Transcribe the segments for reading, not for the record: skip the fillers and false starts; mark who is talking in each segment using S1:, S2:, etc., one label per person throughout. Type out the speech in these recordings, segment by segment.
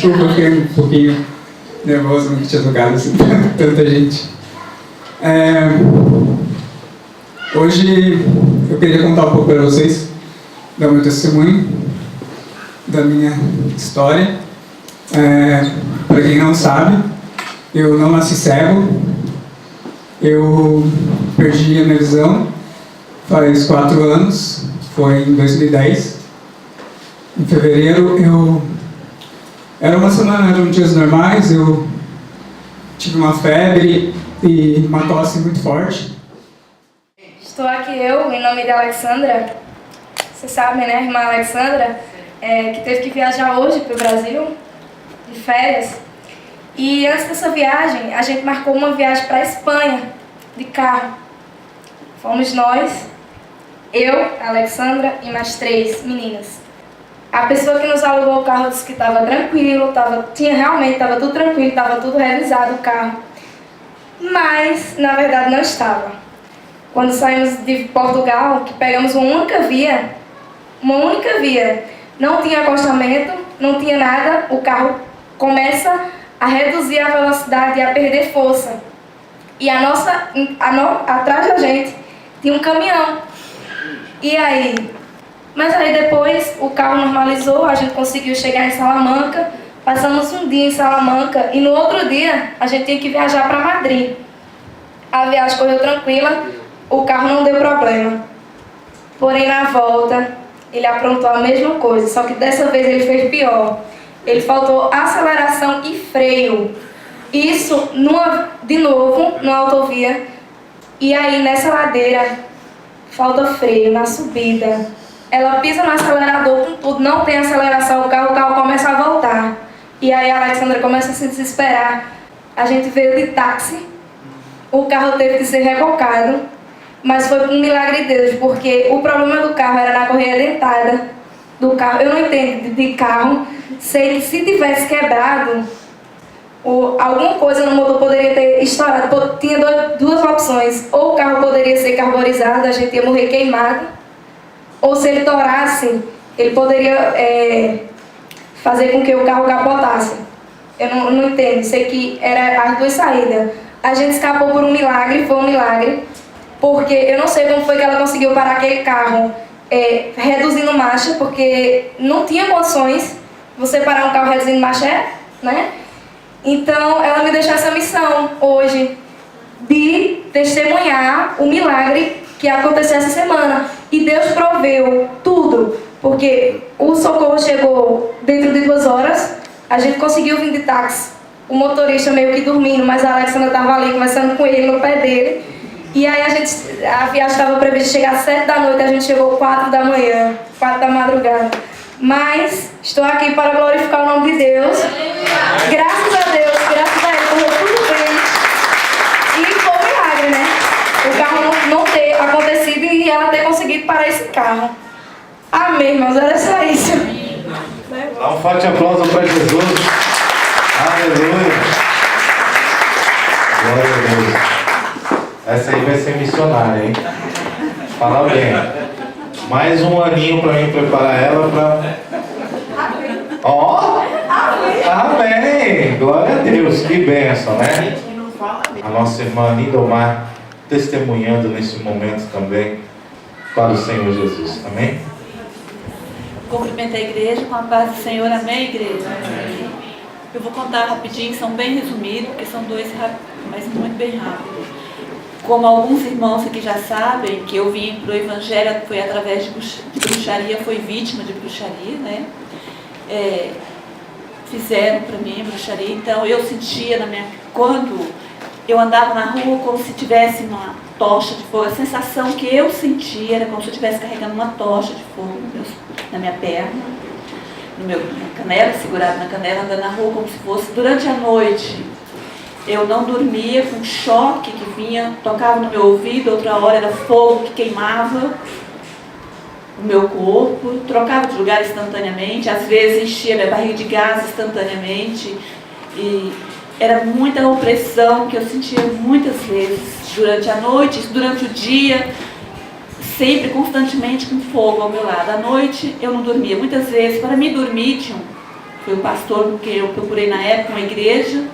S1: Desculpa, eu fiquei um pouquinho nervoso, não tinha tocado assim, tanta gente. Hoje eu queria contar um pouco para vocês do meu testemunho, da minha história. Para quem não sabe, eu não nasci cego, eu perdi a minha visão faz 4 anos, foi em 2010. Em fevereiro, era uma semana, eram dias normais, eu tive uma febre e uma tosse muito forte.
S2: Estou aqui em nome de Alexandra. Você sabe, né, irmã Alexandra, que teve que viajar hoje para o Brasil, de férias. E antes dessa viagem, a gente marcou uma viagem para a Espanha, de carro. Fomos nós, eu, Alexandra e mais 3 meninas. A pessoa que nos alugou o carro disse que estava tranquilo, realmente estava tudo tranquilo, estava tudo revisado o carro. Mas, na verdade, não estava. Quando saímos de Portugal, que pegamos uma única via, não tinha acostamento, não tinha nada, o carro começa a reduzir a velocidade e a perder força. E atrás da gente tinha um caminhão. E aí? Mas aí depois o carro normalizou, a gente conseguiu chegar em Salamanca, passamos um dia em Salamanca e no outro dia a gente tinha que viajar para Madrid. A viagem correu tranquila, o carro não deu problema. Porém, na volta, ele aprontou a mesma coisa, só que dessa vez ele fez pior. Ele faltou aceleração e freio. Isso, de novo, numa autovia. E aí, nessa ladeira, falta freio, na subida. Ela pisa no acelerador com tudo, não tem aceleração, o carro começa a voltar. E aí, a Alexandra começa a se desesperar. A gente veio de táxi, o carro teve que ser rebocado. Mas foi um milagre de Deus, porque o problema do carro era na correia dentada do carro. Eu não entendo de carro, sei que se tivesse quebrado, alguma coisa no motor poderia ter estourado. Tinha duas opções, ou o carro poderia ser carburizado, a gente ia morrer queimado, ou se ele torasse, ele poderia fazer com que o carro capotasse. Eu não entendo, sei que era as 2 saídas. A gente escapou por um milagre, foi um milagre. Porque eu não sei como foi que ela conseguiu parar aquele carro reduzindo marcha, porque não tinha condições você parar um carro reduzindo marcha, né? Então, ela me deixou essa missão hoje de testemunhar o milagre que aconteceu essa semana. E Deus proveu tudo, porque o socorro chegou dentro de 2 horas, a gente conseguiu vir de táxi, o motorista meio que dormindo, mas a Alexandra estava ali conversando com ele no pé dele. E aí a viagem estava prevista chegar às 7 da noite, a gente chegou 4 da manhã, 4 da madrugada. Mas estou aqui para glorificar o nome de Deus. Graças a Deus, graças a Ele, correu tudo bem. E foi um milagre, né? O carro não ter acontecido e ela ter conseguido parar esse carro. Amém, irmãos, era só isso.
S3: Dá um forte aplauso para Jesus. Aleluia. Glória a Deus. Essa aí vai ser missionária, hein? Fala bem. Mais um aninho para mim preparar ela para... Ó! Amém! Glória a Deus, que bênção, né? A nossa irmã Lindomar testemunhando nesse momento também para o Senhor Jesus, amém?
S4: Cumprimento a igreja com a paz do Senhor, amém, igreja? Amém. Eu vou contar rapidinho, são bem resumidos, porque são 2 rápidos, mas muito bem rápidos. Como alguns irmãos aqui já sabem, que eu vim para o Evangelho foi através de bruxaria, foi vítima de bruxaria, né? Fizeram para mim bruxaria, então eu sentia quando eu andava na rua como se tivesse uma tocha de fogo, a sensação que eu sentia era como se eu estivesse carregando uma tocha de fogo na minha perna, na canela, segurado na canela, andando na rua como se fosse durante a noite. Eu não dormia, com choque que vinha, tocava no meu ouvido, outra hora era fogo que queimava o meu corpo, trocava de lugar instantaneamente, às vezes enchia minha barriga de gás instantaneamente, e era muita opressão que eu sentia muitas vezes durante a noite, durante o dia, sempre, constantemente com fogo ao meu lado. À noite eu não dormia, muitas vezes, para mim dormir, foi o pastor que eu procurei na época, uma igreja,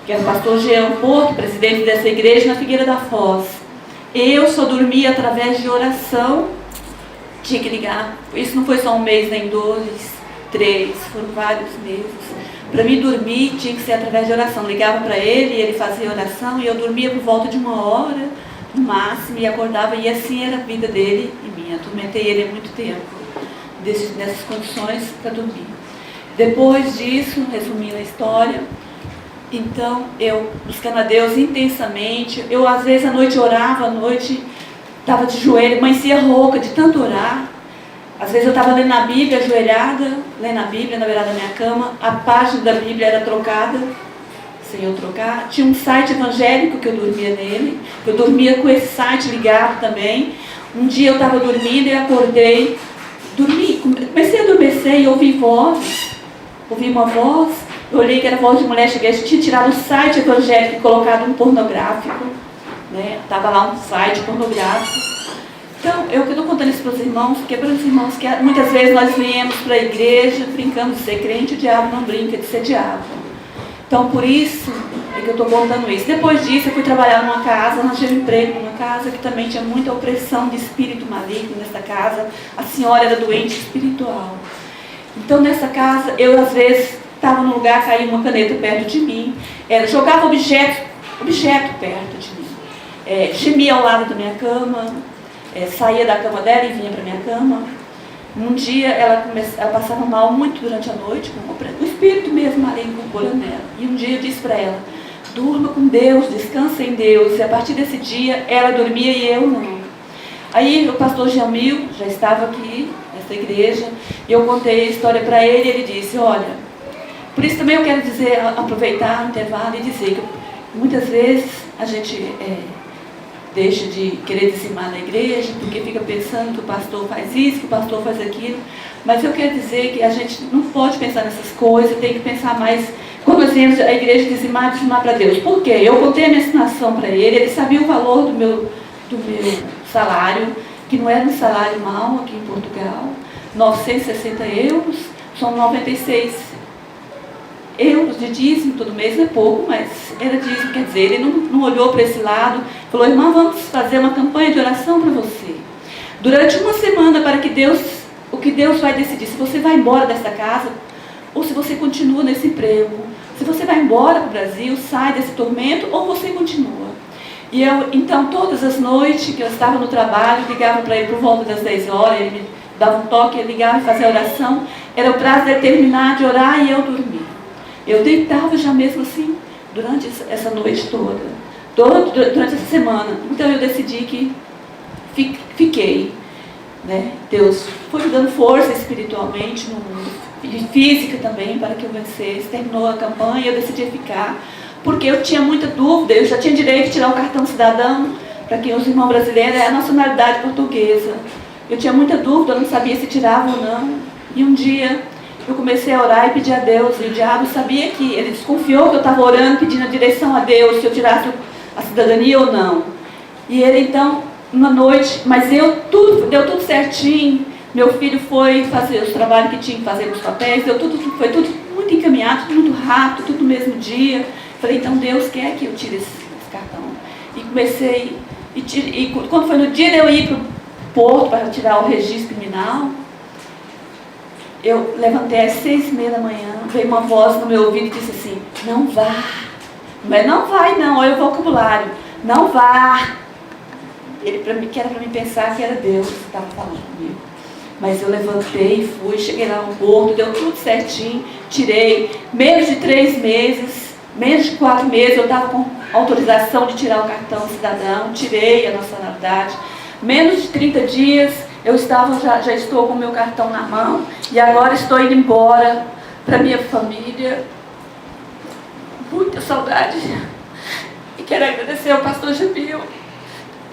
S4: que era o pastor Jean Porto, presidente dessa igreja na Figueira da Foz. Eu só dormia através de oração, tinha que ligar. Isso não foi só um mês, nem 2, 3, foram vários meses. Para mim dormir tinha que ser através de oração. Ligava para ele, ele fazia oração e eu dormia por volta de 1 hora, no máximo, e acordava, e assim era a vida dele e minha. Atormentei ele há muito tempo, nessas condições para dormir. Depois disso, resumindo a história, então eu, buscando a Deus intensamente, eu às vezes à noite orava, à noite estava de joelho, amanhecia rouca de tanto orar. Às vezes eu estava lendo a Bíblia, ajoelhada, lendo a Bíblia na beirada da minha cama, a página da Bíblia era trocada, sem eu trocar. Tinha um site evangélico que eu dormia nele, eu dormia com esse site ligado também. Um dia eu estava dormindo e acordei, comecei a adormecer e ouvi vozes, ouvi uma voz, eu olhei que era voz de mulher, cheguei, tinha tirado o site evangélico e colocado um pornográfico, né? Estava lá um site pornográfico. Então, eu que estou contando isso para os irmãos, porque é para os irmãos que muitas vezes nós viemos para a igreja brincando de ser crente, o diabo não brinca de ser diabo. Então, por isso é que eu estou contando isso. Depois disso, eu fui trabalhar numa casa, arranjei um emprego numa casa que também tinha muita opressão de espírito maligno nessa casa. A senhora era doente espiritual. Então, nessa casa, eu às vezes estava num lugar, caía uma caneta perto de mim, jogava objeto perto de mim, gemia ao lado da minha cama, saía da cama dela e vinha para minha cama. Um dia ela passava mal muito durante a noite, o espírito mesmo maligno incorporando nela. E um dia eu disse para ela, durma com Deus, descansa em Deus. E a partir desse dia ela dormia e eu não. Aí o pastor Jamil já estava aqui nessa igreja, e eu contei a história para ele, e ele disse, olha, por isso também eu quero dizer, aproveitar o intervalo e dizer que muitas vezes a gente deixa de querer dizimar na igreja, porque fica pensando que o pastor faz isso, que o pastor faz aquilo. Mas eu quero dizer que a gente não pode pensar nessas coisas, tem que pensar mais, quando nós viemos a igreja dizimar para Deus. Por quê? Eu contei a minha ensinação para ele sabia o valor do meu salário, que não era um salário mau aqui em Portugal, 960 euros, são 96 euros de dízimo todo mês, é pouco, mas era dízimo, quer dizer, ele não olhou para esse lado, falou, irmã, vamos fazer uma campanha de oração para você. Durante uma semana, para que o que Deus vai decidir, se você vai embora dessa casa, ou se você continua nesse emprego. Se você vai embora para o Brasil, sai desse tormento, ou você continua. E eu, então, todas as noites que eu estava no trabalho, ligava para ele por volta das 10 horas, ele me dava um toque, ele ligava e fazia oração, era o prazo de terminar de orar e eu dormia. Eu deitava já mesmo assim, durante essa noite toda, durante essa semana. Então eu decidi que fiquei. Né? Deus foi me dando força espiritualmente, no mundo, e física também, para que eu vencesse. Terminou a campanha e eu decidi ficar, porque eu tinha muita dúvida, eu já tinha direito de tirar o cartão cidadão, para quem os irmãos brasileiros é a nacionalidade portuguesa. Eu tinha muita dúvida, eu não sabia se tirava ou não. E um dia eu comecei a orar e pedir a Deus, e o diabo sabia que ele desconfiou que eu estava orando, pedindo a direção a Deus, se eu tirasse a cidadania ou não. E ele então, uma noite, mas deu tudo certinho, meu filho foi fazer os trabalhos que tinha que fazer nos papéis, foi tudo muito encaminhado, tudo muito rápido, tudo no mesmo dia. Falei, então Deus quer que eu tire esse cartão. E comecei, e quando foi no dia de eu ir para o porto para tirar o registro criminal, eu levantei às 6h30 da manhã, veio uma voz no meu ouvido e disse assim, não vá. Mas não vai não, olha o vocabulário, não vá. Que era para mim pensar que era Deus que estava falando comigo. Mas eu levantei, fui, cheguei lá no porto, deu tudo certinho, tirei, menos de 3 meses, menos de 4 meses, eu estava com autorização de tirar o cartão cidadão, tirei a nacionalidade. Menos de 30 dias, eu já estou com o meu cartão na mão, e agora estou indo embora para minha família. Muita saudade. E quero agradecer ao pastor Jamil,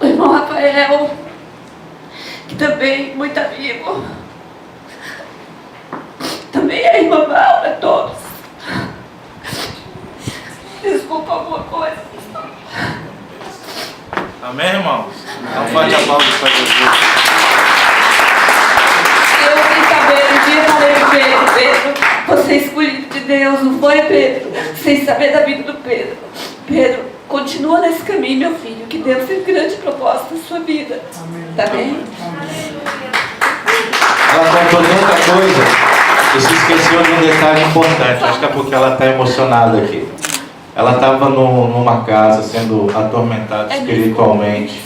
S4: o irmão Rafael, que também muito amigo. Também a irmã Laura, todos. Desculpa alguma coisa.
S3: Amém, irmãos? Então forte aplauso para Jesus.
S4: Eu fui saber, um dia falei para ele, Pedro, você escolheu Deus, não foi, Pedro? Sem saber da vida do Pedro. Pedro, continua nesse caminho, meu filho, que Deus tem grande propósito na sua vida. Tá bem?
S3: Ela contou tanta coisa e se esqueceu de um detalhe importante. Acho que é porque ela está emocionada aqui. Ela estava numa casa sendo atormentada espiritualmente,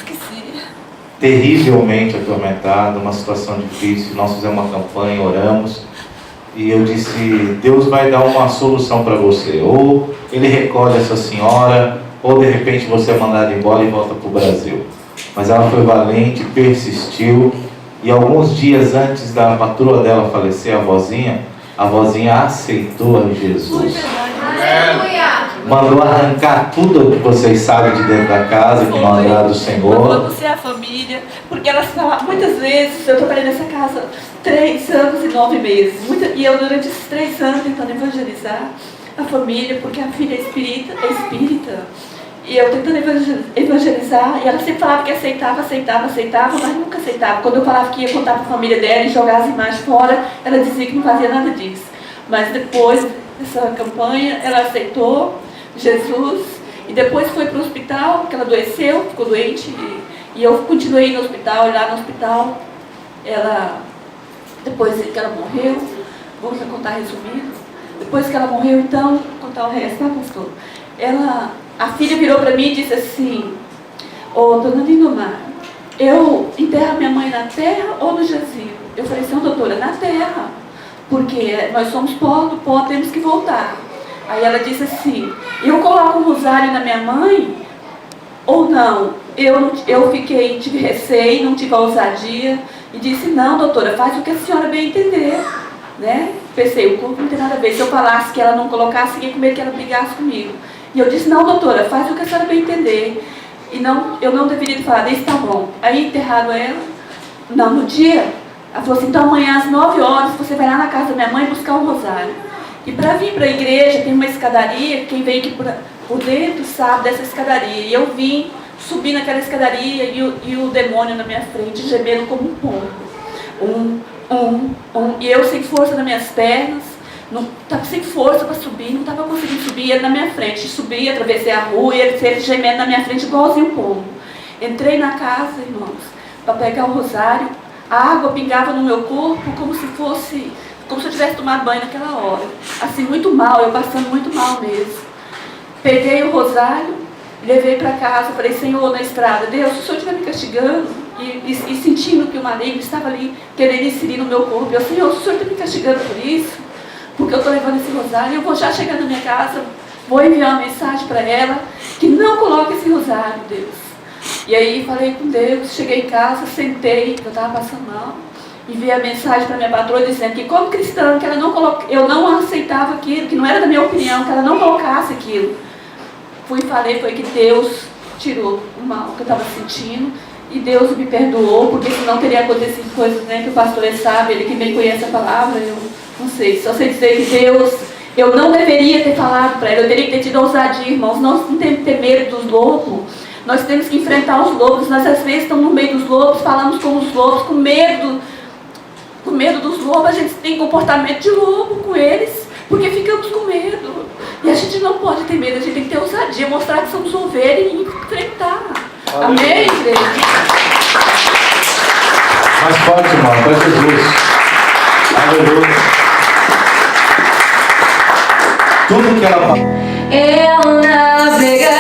S3: terrivelmente atormentada, uma situação difícil. Nós fizemos uma campanha, oramos, e eu disse: Deus vai dar uma solução para você. Ou Ele recolhe essa senhora, ou de repente você é mandado embora e volta para o Brasil. Mas ela foi valente, persistiu, e alguns dias antes da patroa dela falecer, a vozinha aceitou a Jesus. Mandou arrancar tudo o que vocês sabem de dentro da casa, que não agrada o Senhor.
S4: Mandou você a família, porque ela falavam, muitas vezes, eu trabalhei nessa casa 3 anos e 9 meses, e eu durante esses 3 anos tentando evangelizar a família, porque a filha é espírita, e eu tentando evangelizar, e ela sempre falava que aceitava, mas nunca aceitava. Quando eu falava que ia contar para a família dela e jogar as imagens fora, ela dizia que não fazia nada disso. Mas depois dessa campanha, ela aceitou Jesus, e depois foi para o hospital, porque ela adoeceu, ficou doente, e eu continuei no hospital, e lá no hospital, depois que ela morreu, vamos contar resumido, depois que ela morreu, então, vou contar o resto, tá, pastor? A filha virou para mim e disse assim: ô, dona Lindomar, eu enterro minha mãe na terra ou no jazigo? Eu falei assim: doutora, na terra, porque nós somos pó, do pó temos que voltar. Aí ela disse assim: eu coloco um rosário na minha mãe ou não? Eu fiquei, tive receio, não tive a ousadia, e disse: não, doutora, faz o que a senhora bem entender, né? Pensei, o corpo não tem nada a ver, se eu falasse que ela não colocasse, ninguém com medo que ela brigasse comigo. E eu disse: não, doutora, faz o que a senhora bem entender. E não, eu não deveria ter falado: isso tá bom. Aí enterrado ela, não, no dia, ela falou assim: então amanhã às 9 horas você vai lá na casa da minha mãe buscar um rosário. E para vir para a igreja tem uma escadaria, quem vem aqui por dentro sabe dessa escadaria. E eu vim subir naquela escadaria e o demônio na minha frente, gemendo como um pombo. E eu sem força nas minhas pernas, estava sem força para subir, não estava conseguindo subir, ele na minha frente. Subi, atravessei a rua e ele gemendo na minha frente igualzinho um pombo. Entrei na casa, irmãos, para pegar o rosário, a água pingava no meu corpo como se eu tivesse tomado banho naquela hora. Assim, muito mal, eu passando muito mal mesmo. Peguei o rosário, levei para casa, falei: Senhor, na estrada, Deus, se o Senhor estiver me castigando e sentindo que o maligno estava ali querendo inserir no meu corpo, eu: Senhor, se o Senhor está me castigando por isso, porque eu estou levando esse rosário, eu vou já chegar na minha casa, vou enviar uma mensagem para ela, que não coloque esse rosário, Deus. E aí falei com Deus, cheguei em casa, sentei, eu estava passando mal, enviei a mensagem para minha patroa dizendo que como cristã, que eu não aceitava aquilo, que não era da minha opinião, que ela não colocasse aquilo. Fui e falei, foi que Deus tirou o mal que eu estava sentindo, e Deus me perdoou, porque senão teria acontecido coisas, né, que o pastor sabe, ele que bem conhece a palavra, eu não sei, só sei dizer que Deus, eu não deveria ter falado para ela, eu teria que ter tido ousadia, irmãos. Nós não temos que ter medo dos lobos, nós temos que enfrentar os lobos. Nós às vezes estamos no meio dos lobos, falamos com os lobos, com medo dos lobos, a gente tem comportamento de lobo com eles, porque ficamos com medo. E a gente não pode ter medo, a gente tem que ter ousadia, mostrar que somos ovelhas e enfrentar. Amém, igreja?
S3: Mais forte, irmão, para Jesus. Aleluia. Tudo que ela fala.
S2: Eu navegarei